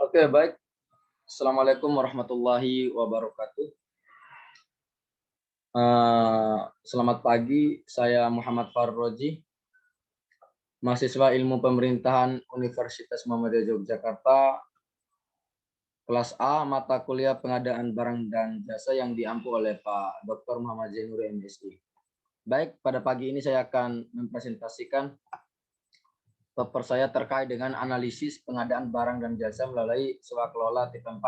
Oke, baik. Assalamualaikum warahmatullahi wabarakatuh. Selamat pagi, saya Muhammad Farroji, mahasiswa Ilmu Pemerintahan Universitas Muhammadiyah Yogyakarta, kelas A, mata kuliah Pengadaan Barang dan Jasa yang diampu oleh Pak Dr. Muhammad Zainuri, MSI. Baik, pada pagi ini saya akan mempresentasikan paper saya terkait dengan analisis pengadaan barang dan jasa melalui swakelola tipe 4,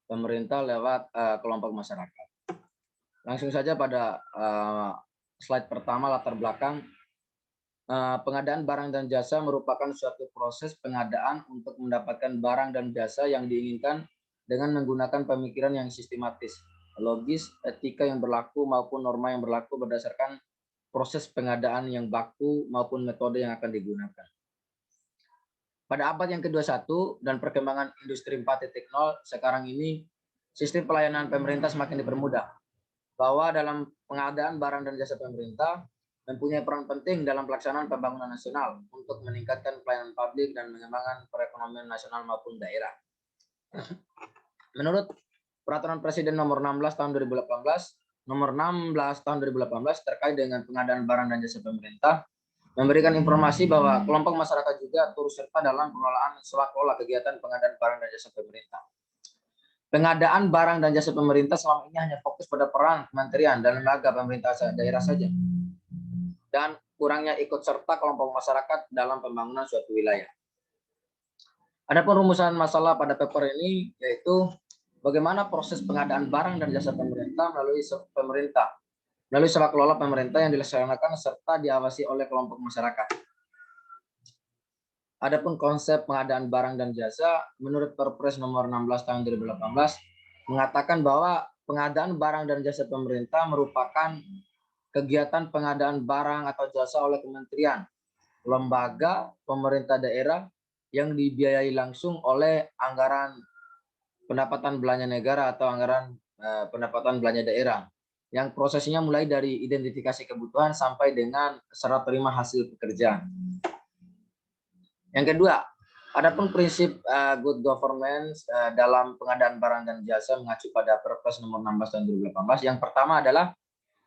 pemerintah lewat kelompok masyarakat. Langsung saja pada slide pertama, latar belakang. Pengadaan barang dan jasa merupakan suatu proses pengadaan untuk mendapatkan barang dan jasa yang diinginkan dengan menggunakan pemikiran yang sistematis, logis, etika yang berlaku maupun norma yang berlaku berdasarkan proses pengadaan yang baku maupun metode yang akan digunakan. Pada abad yang ke-21 dan perkembangan industri 4.0, sekarang ini sistem pelayanan pemerintah semakin dipermudah, bahwa dalam pengadaan barang dan jasa pemerintah mempunyai peran penting dalam pelaksanaan pembangunan nasional untuk meningkatkan pelayanan publik dan mengembangkan perekonomian nasional maupun daerah. Menurut Peraturan Presiden Nomor 16 Tahun 2018, Nomor 16 Tahun 2018 terkait dengan pengadaan barang dan jasa pemerintah, memberikan informasi bahwa kelompok masyarakat juga turut serta dalam pengelolaan swakelola kegiatan pengadaan barang dan jasa pemerintah. Pengadaan barang dan jasa pemerintah selama ini hanya fokus pada peran kementerian dan lembaga pemerintah daerah saja, dan kurangnya ikut serta kelompok masyarakat dalam pembangunan suatu wilayah. Adapun rumusan masalah pada paper ini yaitu bagaimana proses pengadaan barang dan jasa pemerintah melalui swakelola pemerintah yang dilaksanakan serta diawasi oleh kelompok masyarakat. Adapun konsep pengadaan barang dan jasa menurut Perpres Nomor 16 Tahun 2018 mengatakan bahwa pengadaan barang dan jasa pemerintah merupakan kegiatan pengadaan barang atau jasa oleh kementerian, lembaga, pemerintah daerah yang dibiayai langsung oleh anggaran pendapatan belanja negara atau anggaran pendapatan belanja daerah, yang prosesnya mulai dari identifikasi kebutuhan sampai dengan serah terima hasil pekerjaan. Yang kedua, adapun prinsip good governance dalam pengadaan barang dan jasa mengacu pada Perpres Nomor 16 Tahun 2018. Yang pertama adalah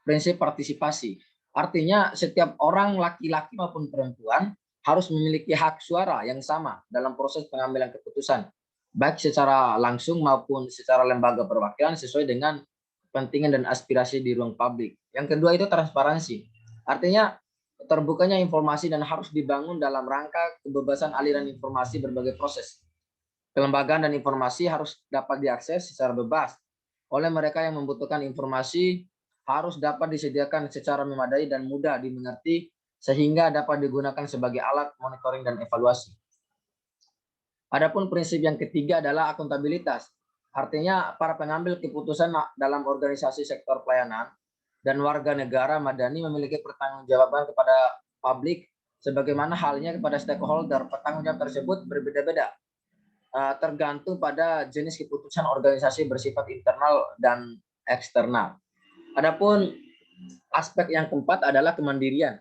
prinsip partisipasi. Artinya setiap orang laki-laki maupun perempuan harus memiliki hak suara yang sama dalam proses pengambilan keputusan, baik secara langsung maupun secara lembaga perwakilan sesuai dengan kepentingan dan aspirasi di ruang publik. Yang kedua itu transparansi. Artinya terbukanya informasi dan harus dibangun dalam rangka kebebasan aliran informasi berbagai proses. Kelembagaan dan informasi harus dapat diakses secara bebas oleh mereka yang membutuhkan informasi, harus dapat disediakan secara memadai dan mudah dimengerti sehingga dapat digunakan sebagai alat monitoring dan evaluasi. Adapun prinsip yang ketiga adalah akuntabilitas. Artinya para pengambil keputusan dalam organisasi sektor pelayanan dan warga negara madani memiliki pertanggungjawaban kepada publik sebagaimana halnya kepada stakeholder. Pertanggungjawab tersebut berbeda-beda, tergantung pada jenis keputusan organisasi bersifat internal dan eksternal. Adapun aspek yang keempat adalah kemandirian.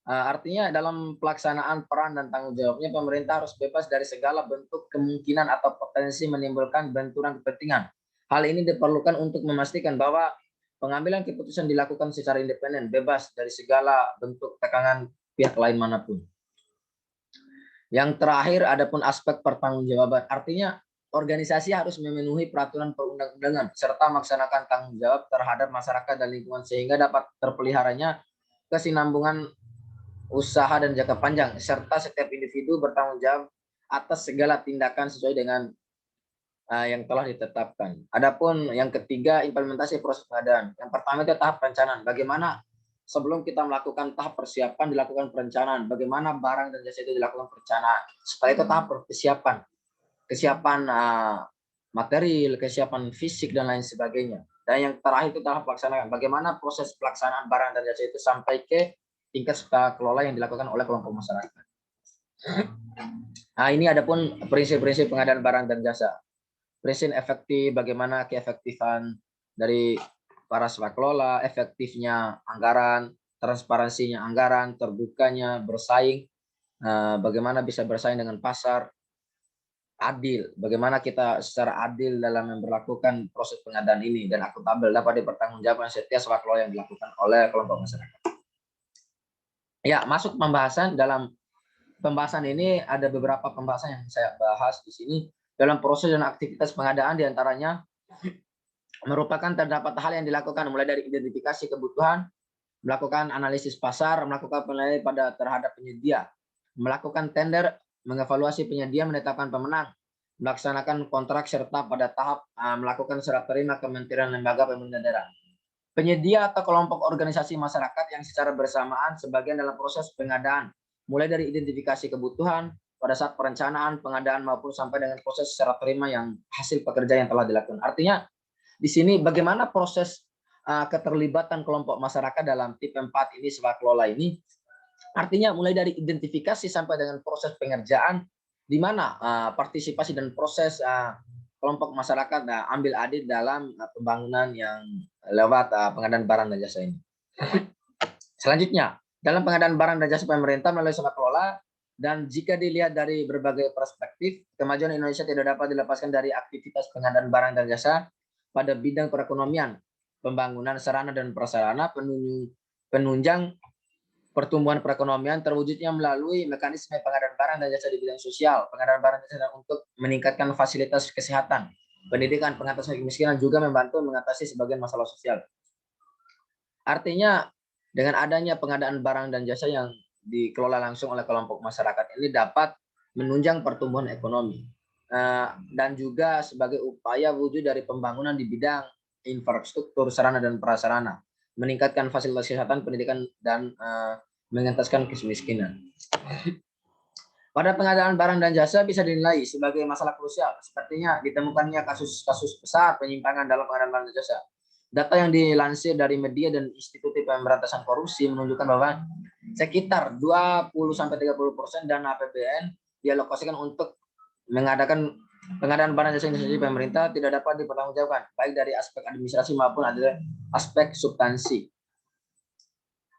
Artinya dalam pelaksanaan peran dan tanggung jawabnya pemerintah harus bebas dari segala bentuk kemungkinan atau potensi menimbulkan benturan kepentingan. Hal ini diperlukan untuk memastikan bahwa pengambilan keputusan dilakukan secara independen, bebas dari segala bentuk tekanan pihak lain manapun. Yang terakhir, adapun aspek pertanggungjawaban. Artinya organisasi harus memenuhi peraturan perundang-undangan serta melaksanakan tanggung jawab terhadap masyarakat dan lingkungan sehingga dapat terpeliharanya kesinambungan usaha dan jangka panjang serta setiap individu bertanggung jawab atas segala tindakan sesuai dengan yang telah ditetapkan. Adapun yang ketiga, implementasi proses pengadaan. Yang pertama itu tahap perencanaan. Bagaimana sebelum kita melakukan tahap persiapan dilakukan perencanaan. Bagaimana barang dan jasa itu dilakukan perencanaan. Setelah itu tahap persiapan. Kesiapan material, kesiapan fisik dan lain sebagainya. Dan yang terakhir itu tahap pelaksanaan. Bagaimana proses pelaksanaan barang dan jasa itu sampai ke tingkat kelola yang dilakukan oleh kelompok masyarakat. Nah, ini adapun prinsip-prinsip pengadaan barang dan jasa. Prinsip efektif, bagaimana keefektifan dari para swakelola, efektifnya anggaran, transparansinya anggaran, terbukanya bersaing, bagaimana bisa bersaing dengan pasar, adil, bagaimana kita secara adil dalam memperlakukan proses pengadaan ini dan akuntabel dapat dipertanggungjawabkan setiap swaklo yang dilakukan oleh kelompok masyarakat. Ya, masuk pembahasan. Dalam pembahasan ini ada beberapa pembahasan yang saya bahas di sini. Dalam proses dan aktivitas pengadaan diantaranya merupakan terdapat hal yang dilakukan mulai dari identifikasi kebutuhan, melakukan analisis pasar, melakukan penilaian terhadap penyedia, melakukan tender, mengevaluasi penyedia, menetapkan pemenang, melaksanakan kontrak, serta pada tahap melakukan serah terima kementerian lembaga pemerintah daerah. Penyedia atau kelompok organisasi masyarakat yang secara bersamaan sebagian dalam proses pengadaan, mulai dari identifikasi kebutuhan, pada saat perencanaan, pengadaan, maupun sampai dengan proses serah terima yang hasil pekerja yang telah dilakukan. Artinya, di sini bagaimana proses keterlibatan kelompok masyarakat dalam tipe 4 ini, swaklola ini, artinya mulai dari identifikasi sampai dengan proses pengerjaan, di mana partisipasi dan proses kelompok masyarakat ambil adil dalam pembangunan yang lewat pengadaan barang dan jasa ini. Selanjutnya, dalam pengadaan barang dan jasa pemerintah melalui swaklola, dan jika dilihat dari berbagai perspektif, kemajuan Indonesia tidak dapat dilepaskan dari aktivitas pengadaan barang dan jasa pada bidang perekonomian, pembangunan sarana dan prasarana, penunjang pertumbuhan perekonomian terwujudnya melalui mekanisme pengadaan barang dan jasa di bidang sosial, pengadaan barang dan jasa untuk meningkatkan fasilitas kesehatan, pendidikan, pengatasan kemiskinan, juga membantu mengatasi sebagian masalah sosial. Artinya, dengan adanya pengadaan barang dan jasa yang dikelola langsung oleh kelompok masyarakat ini dapat menunjang pertumbuhan ekonomi dan juga sebagai upaya wujud dari pembangunan di bidang infrastruktur, sarana dan prasarana, meningkatkan fasilitas kesehatan, pendidikan, dan mengentaskan kemiskinan. Pada pengadaan barang dan jasa bisa dinilai sebagai masalah krusial, sepertinya ditemukannya kasus-kasus besar penyimpangan dalam pengadaan barang dan jasa. Data yang dilansir dari media dan Institut Pemberantasan Korupsi menunjukkan bahwa sekitar 20-30% dana APBN dialokasikan untuk mengadakan pengadaan barang jasa institusi pemerintah tidak dapat dipertanggungjawabkan, baik dari aspek administrasi maupun dari aspek substansi.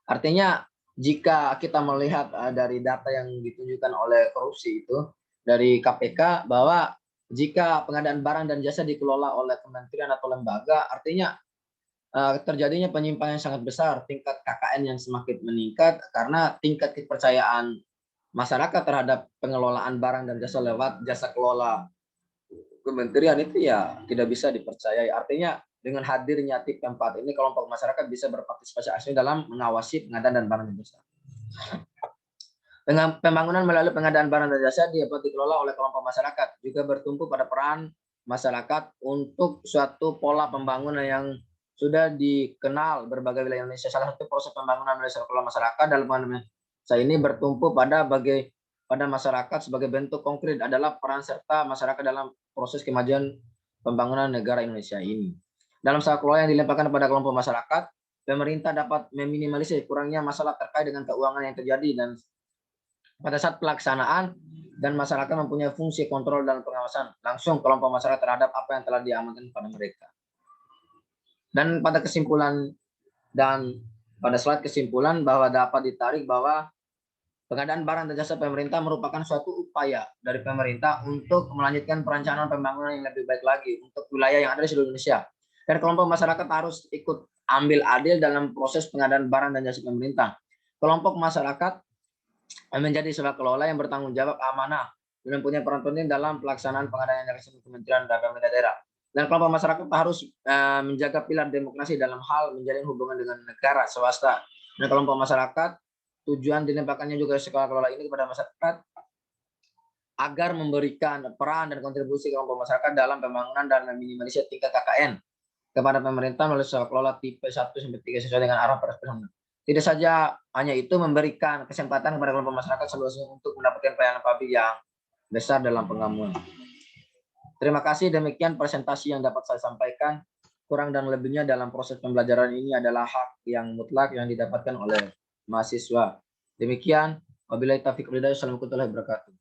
Artinya, jika kita melihat dari data yang ditunjukkan oleh korupsi itu dari KPK, bahwa jika pengadaan barang dan jasa dikelola oleh kementerian atau lembaga, artinya terjadinya penyimpangan yang sangat besar, tingkat KKN yang semakin meningkat karena tingkat kepercayaan masyarakat terhadap pengelolaan barang dan jasa lewat jasa kelola kementerian itu ya tidak bisa dipercayai. Artinya dengan hadirnya tip 4 ini, kelompok masyarakat bisa berpartisipasi aktif dalam mengawasi pengadaan dan barang dan jasa. Dengan pembangunan melalui pengadaan barang dan jasa dapat dikelola oleh kelompok masyarakat, juga bertumpu pada peran masyarakat untuk suatu pola pembangunan yang sudah dikenal berbagai wilayah Indonesia. Salah satu proses pembangunan melalui kelola masyarakat dalam saya ini bertumpu pada masyarakat sebagai bentuk konkret adalah peran serta masyarakat dalam proses kemajuan pembangunan negara Indonesia ini. Dalam swaklola yang dilemparkan pada kelompok masyarakat, pemerintah dapat meminimalisir kurangnya masalah terkait dengan keuangan yang terjadi dan pada saat pelaksanaan, dan masyarakat mempunyai fungsi kontrol dan pengawasan langsung kelompok masyarakat terhadap apa yang telah diamankan pada mereka. Dan pada slide kesimpulan bahwa dapat ditarik bahwa pengadaan barang dan jasa pemerintah merupakan suatu upaya dari pemerintah untuk melanjutkan perencanaan pembangunan yang lebih baik lagi untuk wilayah yang ada di seluruh Indonesia. Dan kelompok masyarakat harus ikut ambil adil dalam proses pengadaan barang dan jasa pemerintah. Kelompok masyarakat menjadi swaklola yang bertanggung jawab amanah dan mempunyai peran penting dalam pelaksanaan pengadaan yang dilaksanakan kementerian dan pemerintah daerah. Dan kelompok masyarakat harus menjaga pilar demokrasi dalam hal menjalin hubungan dengan negara, swasta. Dan kelompok masyarakat, tujuan dilemparkannya juga swaklola ini kepada masyarakat agar memberikan peran dan kontribusi kelompok masyarakat dalam pembangunan dan meminimalisir tingkat KKN kepada pemerintah melalui swaklola tipe 1 sampai 3 sesuai dengan arah perspektif. Tidak saja hanya itu, memberikan kesempatan kepada kelompok masyarakat seluruhnya untuk mendapatkan pelayanan publik yang besar dalam pembangunan. Terima kasih, demikian presentasi yang dapat saya sampaikan. Kurang dan lebihnya dalam proses pembelajaran ini adalah hak yang mutlak yang didapatkan oleh mahasiswa. Demikian, wabillahi taufiq wal hidayah. Assalamualaikum warahmatullahi wabarakatuh.